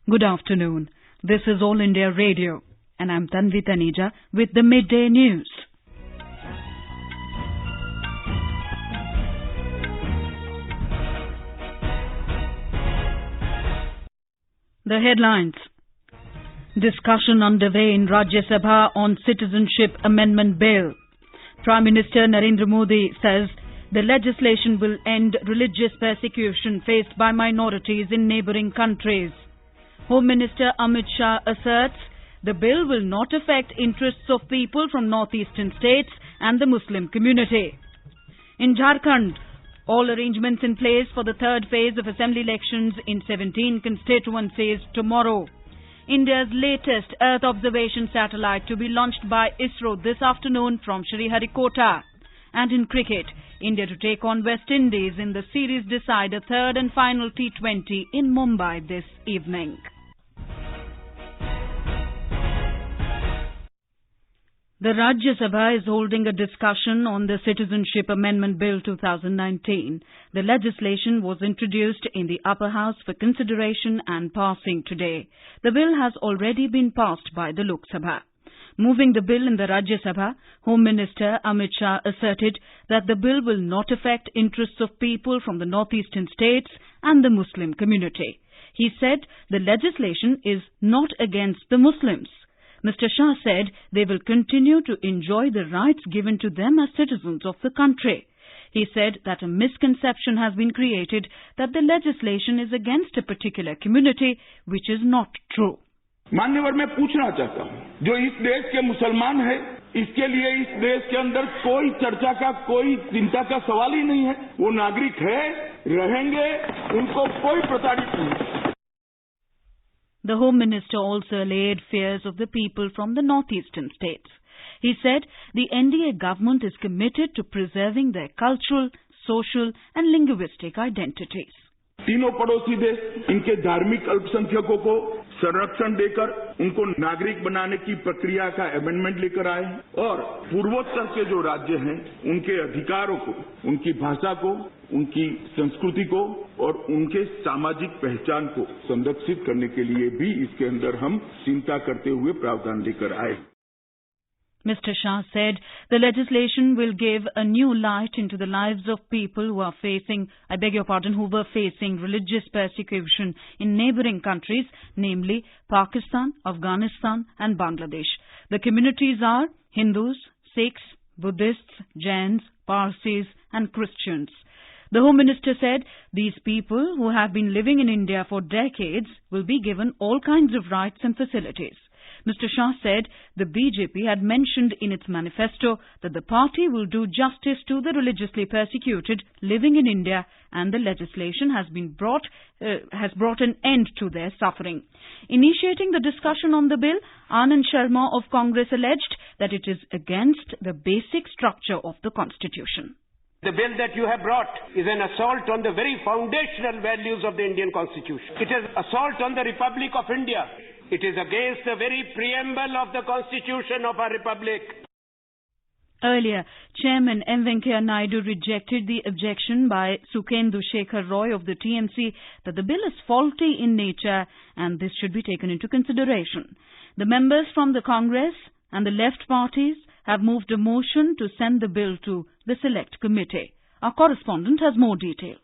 Good afternoon. This is All India Radio, and I'm Tanvi Taneja with the Midday News. The headlines. Discussion underway in Rajya Sabha on Citizenship Amendment Bill. Prime Minister Narendra Modi says the legislation will end religious persecution faced by minorities in neighbouring countries. Home Minister Amit Shah asserts the bill will not affect interests of people from northeastern states and the Muslim community. In Jharkhand, all arrangements in place for the third phase of assembly elections in 17 constituencies tomorrow. India's latest Earth observation satellite to be launched by ISRO this afternoon from Sriharikota. And in cricket, India to take on West Indies in the series decider third and final T20 in Mumbai this evening. The Rajya Sabha is holding a discussion on the Citizenship Amendment Bill 2019. The legislation was introduced in the upper house for consideration and passing today. The bill has already been passed by the Lok Sabha. Moving the bill in the Rajya Sabha, Home Minister Amit Shah asserted that the bill will not affect interests of people from the northeastern states and the Muslim community. He said the legislation is not against the Muslims. Mr. Shah said they will continue to enjoy the rights given to them as citizens of the country. He said that a misconception has been created that the legislation is against a particular community, which is not true. मान्यवर मैं पूछना चाहता हूं, जो इस देश के मुसलमान है, इसके लिए इस देश के अंदर कोई चर्चा का, कोई चिंता का सवाल ही नहीं है। वो नागरिक है, रहेंगे, उनको कोई प्रताड़ित नहीं। The Home Minister also allayed fears of the people from the northeastern states. He said the NDA government is committed to preserving their cultural, social and linguistic identities. तीनों पड़ोसी देश इनके धार्मिक अल्पसंख्यकों को संरक्षण देकर उनको नागरिक बनाने की प्रक्रिया का अमेंडमेंट लेकर आए और पूर्वोत्तर के जो राज्य हैं उनके अधिकारों को, उनकी भाषा को, उनकी संस्कृति को और उनके सामाजिक पहचान को संरक्षित करने के लिए भी इसके अंदर हम चिंता करते हुए प्रावधान लेकर आए। Mr. Shah said the legislation will give a new light into the lives of people who were facing religious persecution in neighbouring countries, namely Pakistan, Afghanistan and Bangladesh. The communities are Hindus, Sikhs, Buddhists, Jains, Parsis and Christians. The Home Minister said these people who have been living in India for decades will be given all kinds of rights and facilities. Mr. Shah said the BJP had mentioned in its manifesto that the party will do justice to the religiously persecuted living in India, and the legislation has brought an end to their suffering. Initiating the discussion on the bill, Anand Sharma of Congress alleged that it is against the basic structure of the Constitution. The bill that you have brought is an assault on the very foundational values of the Indian Constitution. It is assault on the Republic of India. It is against the very preamble of the Constitution of our Republic. Earlier, Chairman M. Venkaiah Naidu rejected the objection by Sukhendu Shekhar Roy of the TMC that the bill is faulty in nature and this should be taken into consideration. The members from the Congress and the left parties have moved a motion to send the bill to the Select Committee. Our correspondent has more details.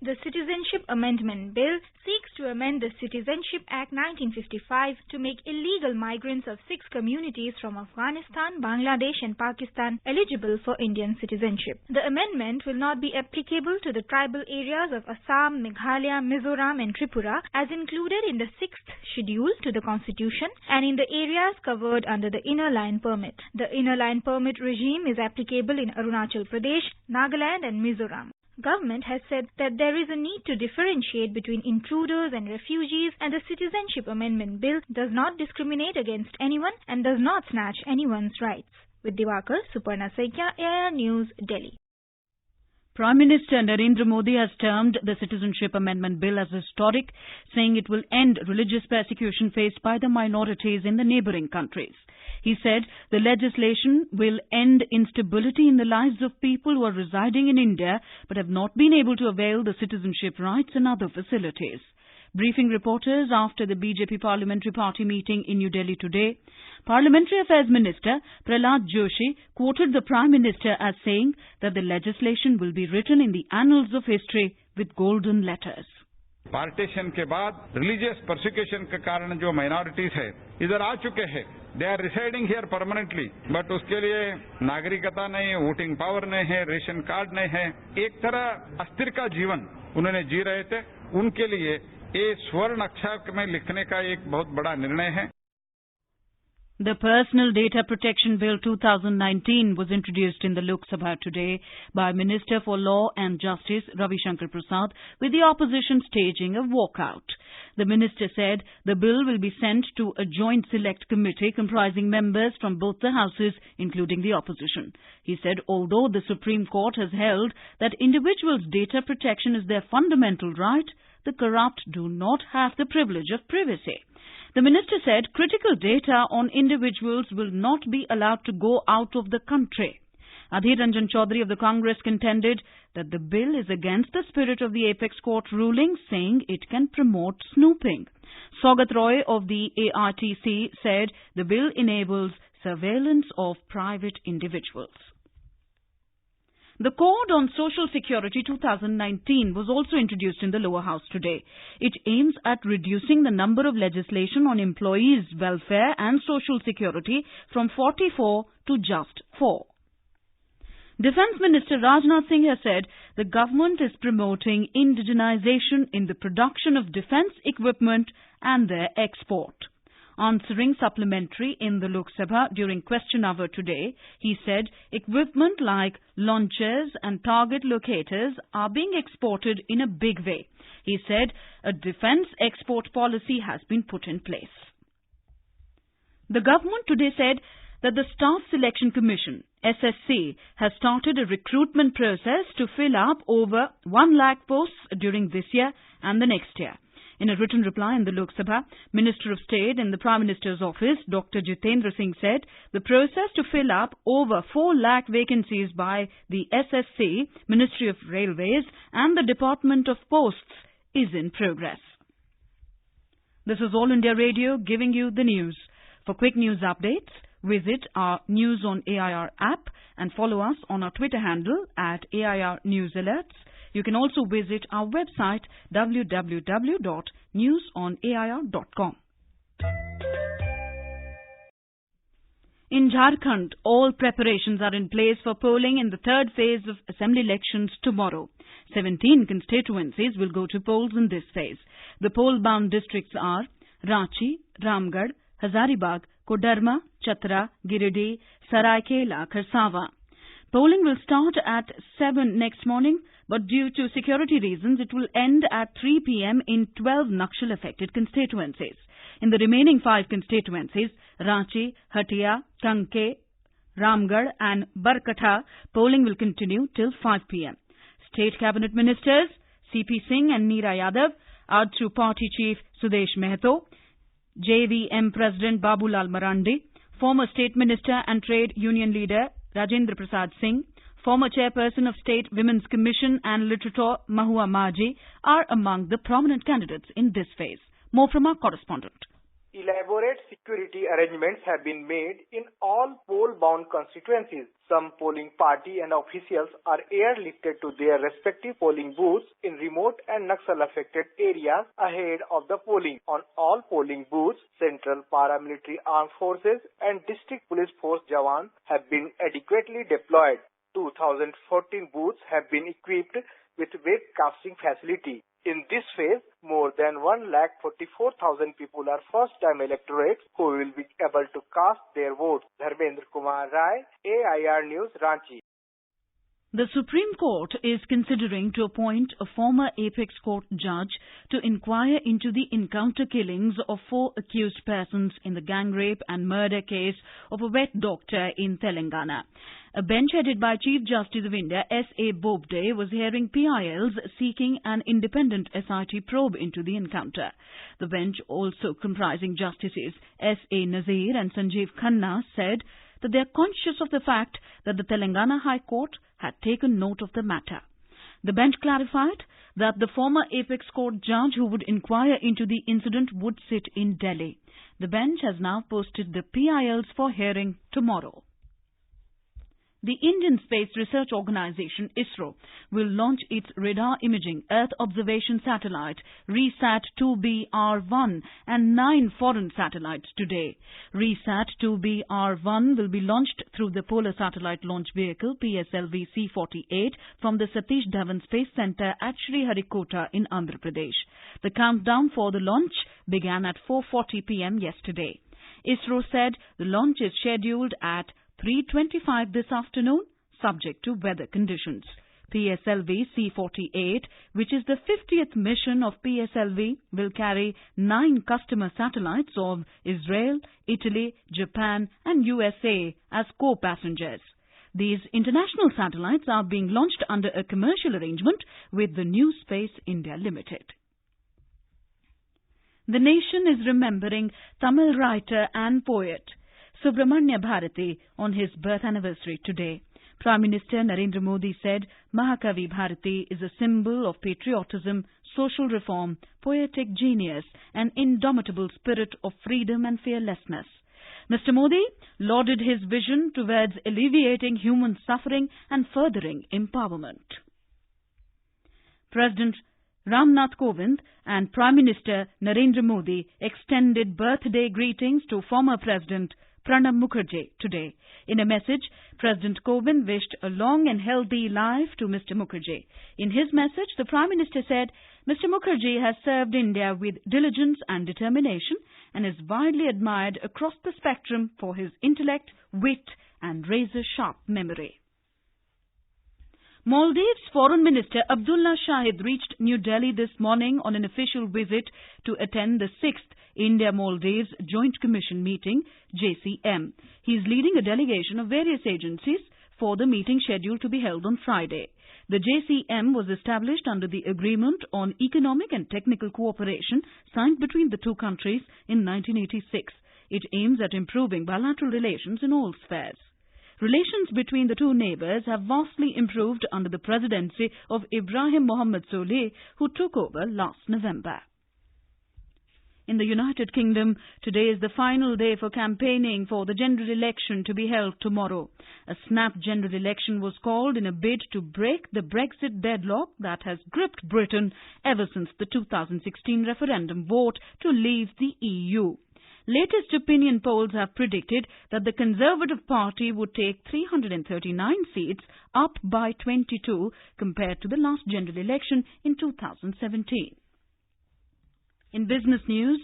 The Citizenship Amendment Bill seeks to amend the Citizenship Act 1955 to make illegal migrants of 6 communities from Afghanistan, Bangladesh and Pakistan eligible for Indian citizenship. The amendment will not be applicable to the tribal areas of Assam, Meghalaya, Mizoram and Tripura as included in the 6th schedule to the Constitution and in the areas covered under the Inner Line Permit. The Inner Line Permit regime is applicable in Arunachal Pradesh, Nagaland and Mizoram. Government has said that there is a need to differentiate between intruders and refugees, and the Citizenship Amendment Bill does not discriminate against anyone and does not snatch anyone's rights. With Diwakar, Suparna Saikia, AIR News, Delhi. Prime Minister Narendra Modi has termed the Citizenship Amendment Bill as historic, saying it will end religious persecution faced by the minorities in the neighbouring countries. He said the legislation will end instability in the lives of people who are residing in India but have not been able to avail the citizenship rights and other facilities. briefing reporters after the BJP Parliamentary Party meeting in New Delhi today. Parliamentary Affairs Minister Prahlad Joshi quoted the Prime Minister as saying that the legislation will be written in the annals of history with golden letters. Partition के बाद religious persecution के कारण जो minorities है इधर आ चुके हैं, they are residing here permanently, but उसके लिए नागरिकता नहीं है, वोटिंग पावर नहीं है, रेशन कार्ड नहीं है, एक तरह अस्थिर का जीवन उन्होंने जी रहे थे। उनके लिए ये स्वर्ण अक्षर में लिखने का एक बहुत बड़ा निर्णय है। The Personal Data Protection Bill 2019 was introduced in the Lok Sabha today by Minister for Law and Justice Ravi Shankar Prasad, with the opposition staging a walkout. The minister said the bill will be sent to a joint select committee comprising members from both the houses, including the opposition. He said although the Supreme Court has held that individuals' data protection is their fundamental right, the corrupt do not have the privilege of privacy. The minister said critical data on individuals will not be allowed to go out of the country. Adhir Ranjan Chaudhary of the Congress contended that the bill is against the spirit of the Apex Court ruling, saying it can promote snooping. Saugat Roy of the ARTC said the bill enables surveillance of private individuals. The Code on Social Security 2019 was also introduced in the lower house today. It aims at reducing the number of legislation on employees' welfare and social security from 44 to just 4. Defence Minister Rajnath Singh has said the government is promoting indigenization in the production of defence equipment and their export. Answering supplementary in the Lok Sabha during question hour today, he said equipment like launchers and target locators are being exported in a big way. He said a defence export policy has been put in place. The government today said that the Staff Selection Commission, SSC, has started a recruitment process to fill up over 1 lakh posts during this year and the next year. In a written reply in the Lok Sabha, Minister of State in the Prime Minister's office, Dr. Jitendra Singh said the process to fill up over 4 lakh vacancies by the SSC, Ministry of Railways and the Department of Posts is in progress. This is All India Radio giving you the news. For quick news updates, visit our News on AIR app and follow us on our Twitter handle at AIR News Alerts. You can also visit our website www.newsonair.com. In Jharkhand, all preparations are in place for polling in the third phase of assembly elections tomorrow. 17 constituencies will go to polls in this phase. The poll-bound districts are Ranchi, Ramgarh, Hazaribagh, Kodarma, Chatra, Giridih, Saraikela, Kharsawa. Polling will start at 7 next morning, but due to security reasons, it will end at 3 p.m. in 12 Nakshal-affected constituencies. In the remaining 5 constituencies, Ranchi, Hatia, Kanke, Ramgarh and Barkatha, polling will continue till 5 p.m. State Cabinet Ministers C.P. Singh and Neera Yadav, AJSU Party Chief Sudesh Mehto, JVM President Babulal Marandi, former State Minister and Trade Union Leader Rajendra Prasad Singh, former Chairperson of State Women's Commission and literator Mahua Maji are among the prominent candidates in this phase. More from our correspondent. Elaborate security arrangements have been made in all poll-bound constituencies. Some polling party and officials are airlifted to their respective polling booths in remote and Naxal-affected areas ahead of the polling. On all polling booths, Central Paramilitary Armed Forces and District Police Force Jawans have been adequately deployed. 2014 booths have been equipped with webcasting facility. In this phase, more than 1,44,000 people are first-time electorates who will be able to cast their votes. Dharmendra Kumar Rai, AIR News, Ranchi. The Supreme Court is considering to appoint a former Apex Court judge to inquire into the encounter killings of 4 accused persons in the gang rape and murder case of a vet doctor in Telangana. A bench headed by Chief Justice of India S.A. Bobde was hearing PILs seeking an independent SIT probe into the encounter. The bench, also comprising Justices S.A. Nazir and Sanjeev Khanna, said that they are conscious of the fact that the Telangana High Court had taken note of the matter. The bench clarified that the former Apex Court judge who would inquire into the incident would sit in Delhi. The bench has now posted the PILs for hearing tomorrow. The Indian Space Research Organisation, ISRO, will launch its radar imaging Earth observation satellite, RESAT-2B-R1, and 9 foreign satellites today. RESAT-2B-R1 will be launched through the Polar Satellite Launch Vehicle, PSLV C-48, from the Satish Dhawan Space Centre at Sriharikota in Andhra Pradesh. The countdown for the launch began at 4:40 p.m. yesterday. ISRO said the launch is scheduled at 3:25 this afternoon, subject to weather conditions. PSLV C-48, which is the 50th mission of PSLV, will carry 9 customer satellites of Israel, Italy, Japan and USA as co-passengers. These international satellites are being launched under a commercial arrangement with the New Space India Limited. The nation is remembering Tamil writer and poet Subramanya Bharati on his birth anniversary today. Prime Minister Narendra Modi said Mahakavi Bharati is a symbol of patriotism, social reform, poetic genius and indomitable spirit of freedom and fearlessness. Mr. Modi lauded his vision towards alleviating human suffering and furthering empowerment. President Ramnath Kovind and Prime Minister Narendra Modi extended birthday greetings to former President Pranab Mukherjee today. In a message, President Kovind wished a long and healthy life to Mr. Mukherjee. In his message, the Prime Minister said, Mr. Mukherjee has served India with diligence and determination and is widely admired across the spectrum for his intellect, wit and razor-sharp memory. Maldives Foreign Minister Abdullah Shahid reached New Delhi this morning on an official visit to attend the 6th India-Maldives Joint Commission meeting, JCM. He is leading a delegation of various agencies for the meeting scheduled to be held on Friday. The JCM was established under the Agreement on Economic and Technical Cooperation signed between the two countries in 1986. It aims at improving bilateral relations in all spheres. Relations between the two neighbours have vastly improved under the presidency of Ibrahim Mohammed Solih, who took over last November. In the United Kingdom, today is the final day for campaigning for the general election to be held tomorrow. A snap general election was called in a bid to break the Brexit deadlock that has gripped Britain ever since the 2016 referendum vote to leave the EU. Latest opinion polls have predicted that the Conservative Party would take 339 seats, up by 22 compared to the last general election in 2017. In business news,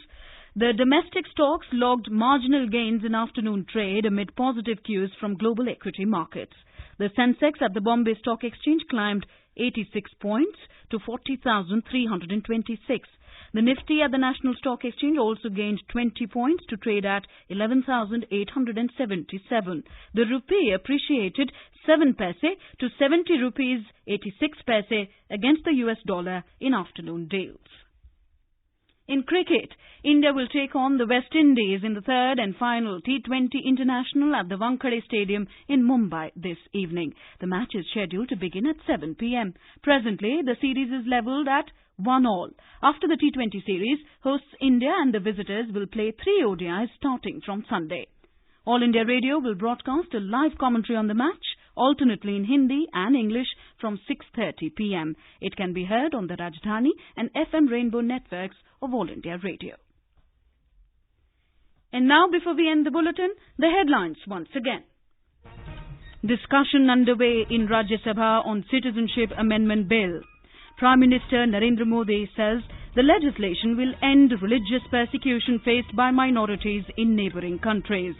the domestic stocks logged marginal gains in afternoon trade amid positive cues from global equity markets. The Sensex at the Bombay Stock Exchange climbed 86 points to 40,326. The Nifty at the National Stock Exchange also gained 20 points to trade at 11,877. The rupee appreciated 7 paise to 70 rupees 86 paise against the US dollar in afternoon deals. In cricket, India will take on the West Indies in the third and final T20 International at the Wankhede Stadium in Mumbai this evening. The match is scheduled to begin at 7 p.m. Presently, the series is levelled at 1-1. After the T20 series, hosts India and the visitors will play 3 ODIs starting from Sunday. All India Radio will broadcast a live commentary on the match, alternately in Hindi and English from 6:30 p.m. It can be heard on the Rajdhani and FM Rainbow networks of All India Radio. And now, before we end the bulletin, the headlines once again. Discussion underway in Rajya Sabha on Citizenship Amendment Bill. Prime Minister Narendra Modi says the legislation will end religious persecution faced by minorities in neighbouring countries.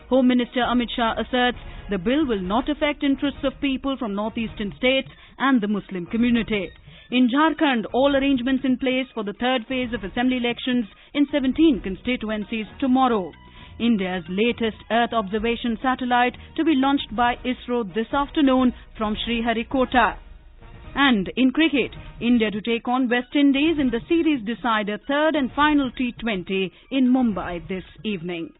Home Minister Amit Shah asserts the bill will not affect interests of people from northeastern states and the Muslim community. In Jharkhand, all arrangements in place for the third phase of assembly elections in 17 constituencies tomorrow. India's latest Earth observation satellite to be launched by ISRO this afternoon from Sriharikota. And in cricket, India to take on West Indies in the series decider third and final T20 in Mumbai this evening.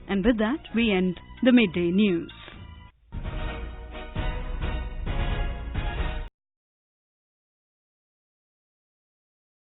And with that, we end the Midday News.